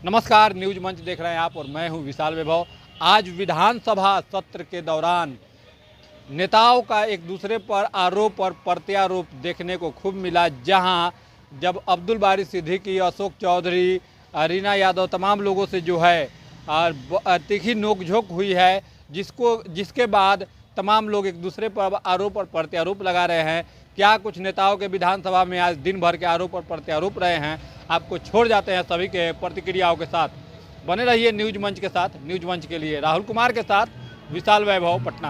नमस्कार, न्यूज मंच देख रहे हैं आप और मैं हूं विशाल वैभव। आज विधानसभा सत्र के दौरान नेताओं का एक दूसरे पर आरोप और प्रत्यारोप देखने को खूब मिला, जहां जब अब्दुल बारी सिद्दीकी, अशोक चौधरी, रीना यादव तमाम लोगों से जो है तीखी नोकझोंक हुई है, जिसके बाद तमाम लोग एक दूसरे पर आरोप और प्रत्यारोप लगा रहे हैं। क्या कुछ नेताओं के विधानसभा में आज दिन भर के आरोप और प्रत्यारोप रहे हैं, आपको छोड़ जाते हैं सभी के प्रतिक्रियाओं के साथ। बने रहिए न्यूज मंच के साथ। न्यूज मंच के लिए राहुल कुमार के साथ विशाल वैभव, पटना।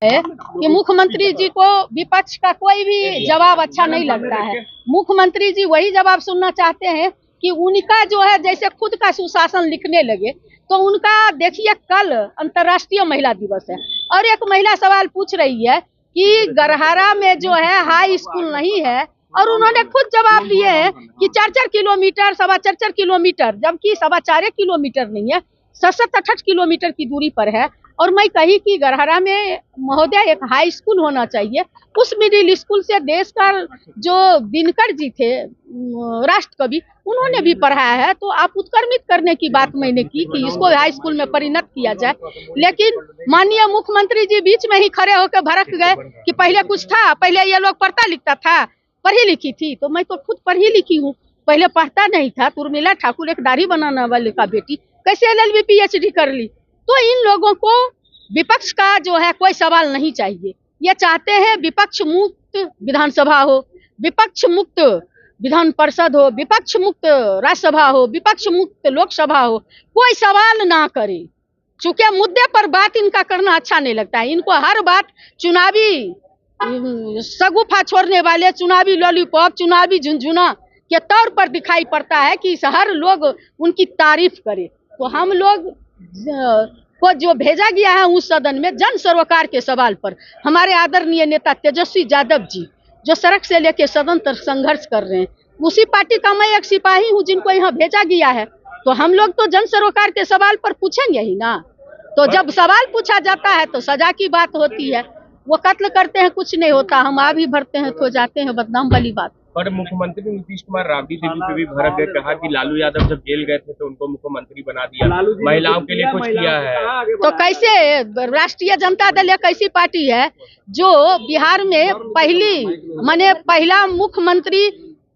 है कि मुख्यमंत्री जी को विपक्ष का कोई भी जवाब अच्छा नहीं लगता है। मुख्यमंत्री जी वही जवाब सुनना चाहते हैं कि उनका जो है जैसे खुद का सुशासन लिखने लगे। तो उनका देखिए, कल अंतर्राष्ट्रीय महिला दिवस है और एक महिला सवाल पूछ रही है कि गरहारा में जो है हाई स्कूल नहीं है, और उन्होंने खुद जवाब दिए हैं कि 4-4 किलोमीटर, 4.25 किलोमीटर, जबकि 4.25 किलोमीटर नहीं है, 67-68 किलोमीटर की दूरी पर है। और मैं कही कि गरहरा में महोदय एक हाई स्कूल होना चाहिए। उस मिडिल स्कूल से देश का जो दिनकर जी थे राष्ट्र कवि, उन्होंने भी पढ़ाया है। तो आप उत्क्रमित करने की बात मैंने की कि इसको हाई स्कूल में परिणत किया जाए, लेकिन माननीय मुख्यमंत्री जी बीच में ही खड़े होकर भड़क गए कि पहले कुछ था, पहले ये लोग पढ़ता लिखता था, पढ़ी लिखी थी। तो मैं तो खुद पढ़ी लिखी हूँ, पहले पढ़ता नहीं था। उर्मिला ठाकुर एक दाढ़ी बनाने वाले का बेटी कैसे LLB PhD कर ली? तो इन लोगों को विपक्ष का जो है कोई सवाल नहीं चाहिए। ये चाहते हैं विपक्ष मुक्त विधानसभा हो, विपक्ष मुक्त विधान परिषद हो, विपक्ष मुक्त राज्यसभा हो, विपक्ष मुक्त लोकसभा हो, कोई सवाल ना करे। चूंकि मुद्दे पर बात इनका करना अच्छा नहीं लगता है। इनको हर बात चुनावी सगुफा छोड़ने वाले, चुनावी लॉलीपॉप, चुनावी झुनझुना के तौर पर दिखाई पड़ता है कि हर लोग उनकी तारीफ करे। तो हम लोग को जो भेजा गया है उस सदन में जन सरोकार के सवाल पर, हमारे आदरणीय नेता तेजस्वी यादव जी जो सड़क से लेकर सदन तक संघर्ष कर रहे हैं, उसी पार्टी का मैं एक सिपाही हूं जिनको यहाँ भेजा गया है। तो हम लोग तो जन सरोकार के सवाल पर पूछेंगे ही ना। तो जब सवाल पूछा जाता है तो सजा की बात होती है। वो कत्ल करते हैं कुछ नहीं होता, हम आ भी भरते हैं तो जाते हैं, बदनाम वाली बात। पर मुख्यमंत्री नीतीश कुमार राबड़ी देवी पे भी भड़क गए, कहा कि लालू यादव जब जेल गए थे तो उनको मुख्यमंत्री बना दिया, महिलाओं के लिए कुछ किया है। तो कैसे राष्ट्रीय जनता दल एक ऐसी पार्टी है जो बिहार में पहला मुख्यमंत्री,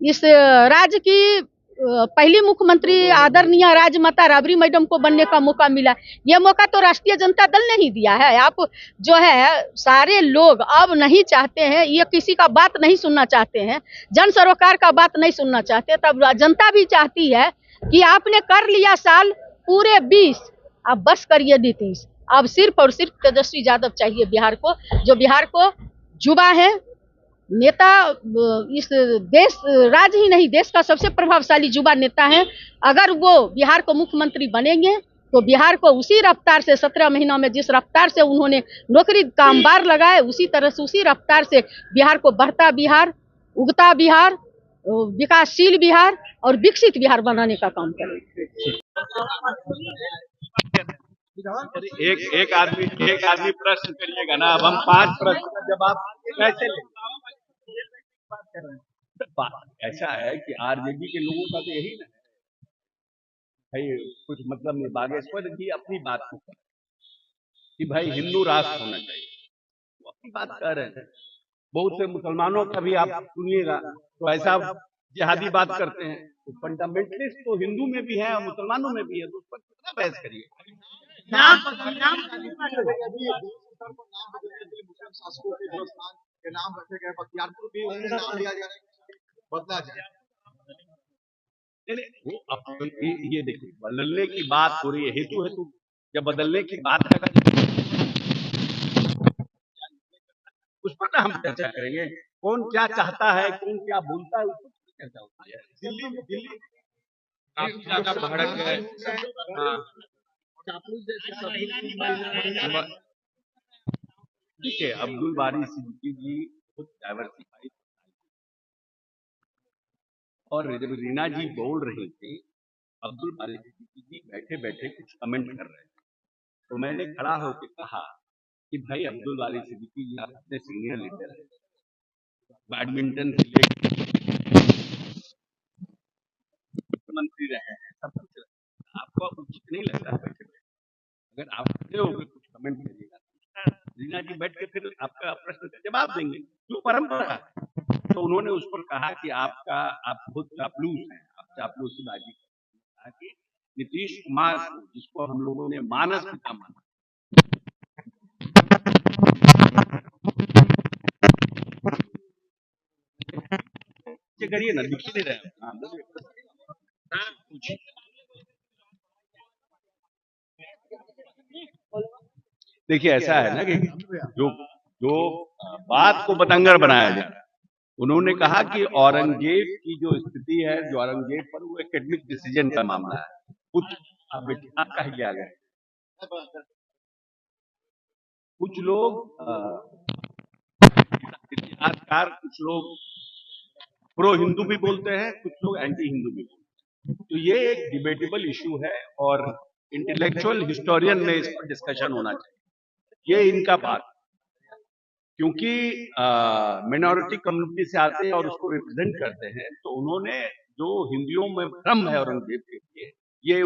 इस राज्य की पहली मुख्यमंत्री आदरणीय राजमाता राबड़ी मैडम को बनने का मौका मिला। यह मौका तो राष्ट्रीय जनता दल ने ही दिया है। आप जो है सारे लोग अब नहीं चाहते हैं, ये किसी का बात नहीं सुनना चाहते हैं, जन सरोकार का बात नहीं सुनना चाहते। तब जनता भी चाहती है कि आपने कर लिया साल पूरे 20, अब बस करिए नीतीश। अब सिर्फ और सिर्फ तेजस्वी यादव चाहिए बिहार को, जो बिहार को युवा है नेता, इस देश राज्य ही नहीं देश का सबसे प्रभावशाली युवा नेता है। अगर वो बिहार को मुख्यमंत्री बनेंगे तो बिहार को उसी रफ्तार से 17 महीनों में जिस रफ्तार से उन्होंने नौकरी कामगार लगाए, उसी तरह से उसी रफ्तार से बिहार को बढ़ता बिहार, उगता बिहार, विकासशील बिहार और विकसित बिहार बनाने का काम करें। एक आदमी प्रश्न करिएगा ना, अब हम 5 प्रश्न का जवाब कैसे लेंगे? बात ऐसा है कि आरजेडी के लोगों का तो यही ना है भाई, कुछ मतलब नहीं। बागेश्वर जी अपनी बात को कर कि भाई हिंदू राष्ट्र होना चाहिए, वो अपनी बात कर रहे हैं। बहुत से मुसलमानों का भी आप सुनिएगा तो ऐसा जिहादी बात करते हैं। तो फंडामेंटलिस्ट तो हिंदू में भी है और मुसलमानों में भी है, तो उस पर कितना बहस करिए। नाम रखे गए, बख्तियारपुर भी नाम लिया जा रहा है, बदला जाए। ये देखिए, बदलने की बात हो रही है, हेतु हेतु जब बदलने की बात है उस पर हम चर्चा करेंगे। कौन क्या चाहता है, कौन क्या बोलता है, उस पर चर्चा होती है। दिल्ली काफी ज्यादा भड़क गए। देखिए, अब्दुल बारी सिद्दीकी जी खुद डाइवर्सिफाइड, और जब रीना जी बोल रही थी, अब्दुल बारी सिद्दीकी जी बैठे बैठे कुछ कमेंट कर रहे थे, तो मैंने खड़ा होकर कहा कि भाई अब्दुल बारी सिद्दीकी जी अपने सीनियर लीडर है, बैडमिंटन से मुख्यमंत्री रहे हैं, सब कुछ। नहीं लगता बैठे बैठे। अगर आप खड़े होकर कुछ कमेंट करिएगा, रीना जी बैठ के फिर आपका प्रश्न का जवाब देंगे, जो परंपरा है। तो उन्होंने उस पर कहा कि आप बहुत चापलूस हैं, आप चापलूसीबाजी कहा कि नीतीश कुमार को, जिसको हम लोगों ने मानस पिता माना, करिए ना, लिख नहीं रहे। हाँ, देखिए ऐसा है ना कि जो जो बात को बतंगर बनाया जा रहा है, उन्होंने कहा कि औरंगजेब की जो स्थिति है, जो औरंगजेब पर वो एकेडमिक डिसीजन का मामला है। कुछ आप कह गया है, कुछ लोग इतिहासकार, कुछ लोग प्रो हिंदू भी बोलते हैं, कुछ लोग एंटी हिंदू भी बोलते हैं। तो ये एक डिबेटेबल इशू है और इंटेलेक्चुअल हिस्टोरियन में इस पर डिस्कशन होना चाहिए। ये इनका बात, क्योंकि मिनॉरिटी कम्युनिटी से आते हैं और उसको रिप्रेजेंट करते हैं, तो उन्होंने जो हिंदुओं में भ्रम है औरंगजेब के लिए, ये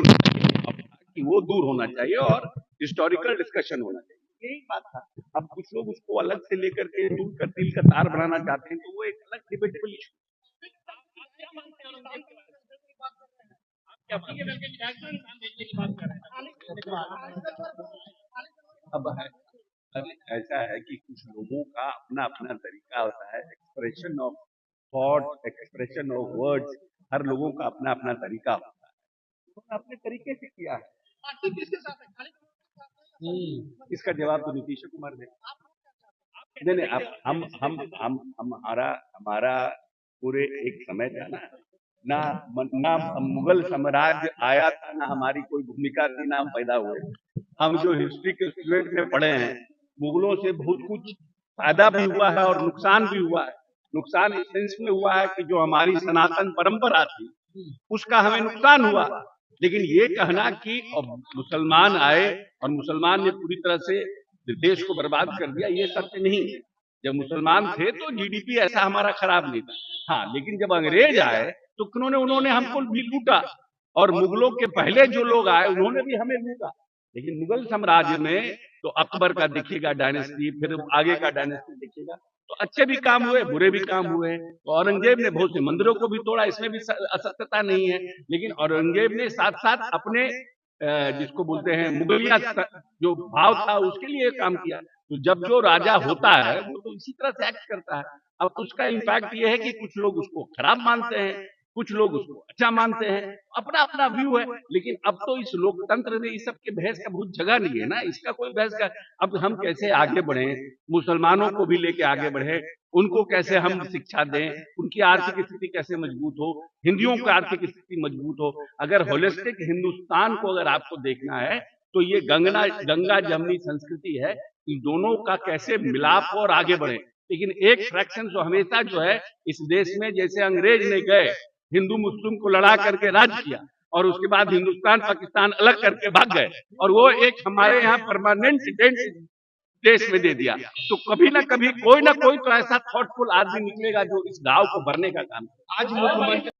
कि वो दूर होना चाहिए और हिस्टोरिकल डिस्कशन होना चाहिए, यही बात था। अब कुछ लोग उसको अलग से लेकर के दूर कर तिल का तार बनाना चाहते हैं, तो वो एक अलग डिबेटेबल इशू। अब ऐसा है कि कुछ लोगों का अपना अपना तरीका होता है, expression of thought, expression of words, हर लोगों का अपना अपना तरीका होता है, उन्होंने अपने तरीके से किया है। इसका जवाब तो नीतीश कुमार दे। नहीं, अब हमारा पूरे एक समय था ना मुगल साम्राज्य आया था, ना हमारी कोई भूमिका थी, ना हम पैदा हुए। हम जो हिस्ट्री के स्टूडेंट में पढ़े हैं, मुगलों से बहुत कुछ फायदा भी हुआ है और नुकसान भी हुआ है। नुकसान इस सेंस में हुआ है कि जो हमारी सनातन परंपरा थी उसका हमें नुकसान हुआ। लेकिन ये कहना कि मुसलमान आए और मुसलमान ने पूरी तरह से देश को बर्बाद कर दिया, ये सत्य नहीं है। जब मुसलमान थे तो जीडीपी ऐसा हमारा खराब नहीं था। हाँ, लेकिन जब अंग्रेज आए तो उन्होंने हमको भी लूटा, और मुगलों के पहले जो लोग आए उन्होंने भी हमें लूटा। लेकिन मुगल साम्राज्य में तो अकबर का देखिएगा डायनेस्टी, फिर आगे का डायनेस्टी देखिएगा, तो अच्छे भी काम हुए, बुरे भी काम हुए। तो औरंगजेब ने बहुत से मंदिरों को भी तोड़ा, इसमें भी असत्यता नहीं है। लेकिन औरंगजेब ने साथ साथ अपने जिसको बोलते हैं मुगलिया जो भाव था उसके लिए काम किया। तो जब जो राजा होता है वो तो इसी तरह से एक्ट करता है। अब उसका इम्पैक्ट ये है कि कुछ लोग उसको खराब मानते हैं, कुछ लोग उसको अच्छा मानते हैं, अपना अपना व्यू है। लेकिन अब तो इस लोकतंत्र में इस सब के बहस का बहुत जगह नहीं है ना, इसका कोई बहस का। अब हम कैसे आगे बढ़े, मुसलमानों को भी लेके आगे बढ़े, उनको कैसे हम शिक्षा दें, उनकी आर्थिक स्थिति कैसे मजबूत हो, हिंदुओं की आर्थिक स्थिति मजबूत हो। अगर होलिस्टिक हिंदुस्तान को अगर आपको देखना है तो ये गंगा जमनी संस्कृति है, इन दोनों का कैसे मिलाप हो और आगे बढ़े। लेकिन एक फ्रैक्शन जो हमेशा जो है इस देश में, जैसे अंग्रेज ने गए हिंदू मुस्लिम को लड़ा करके राज किया और उसके बाद हिंदुस्तान पाकिस्तान अलग करके भाग गए, और वो एक हमारे यहाँ परमानेंट देश में दे दिया। तो कभी ना कभी कोई ना कोई तो ऐसा थॉटफुल आदमी निकलेगा जो इस गांव को भरने का काम करे। आज मुख्यमंत्री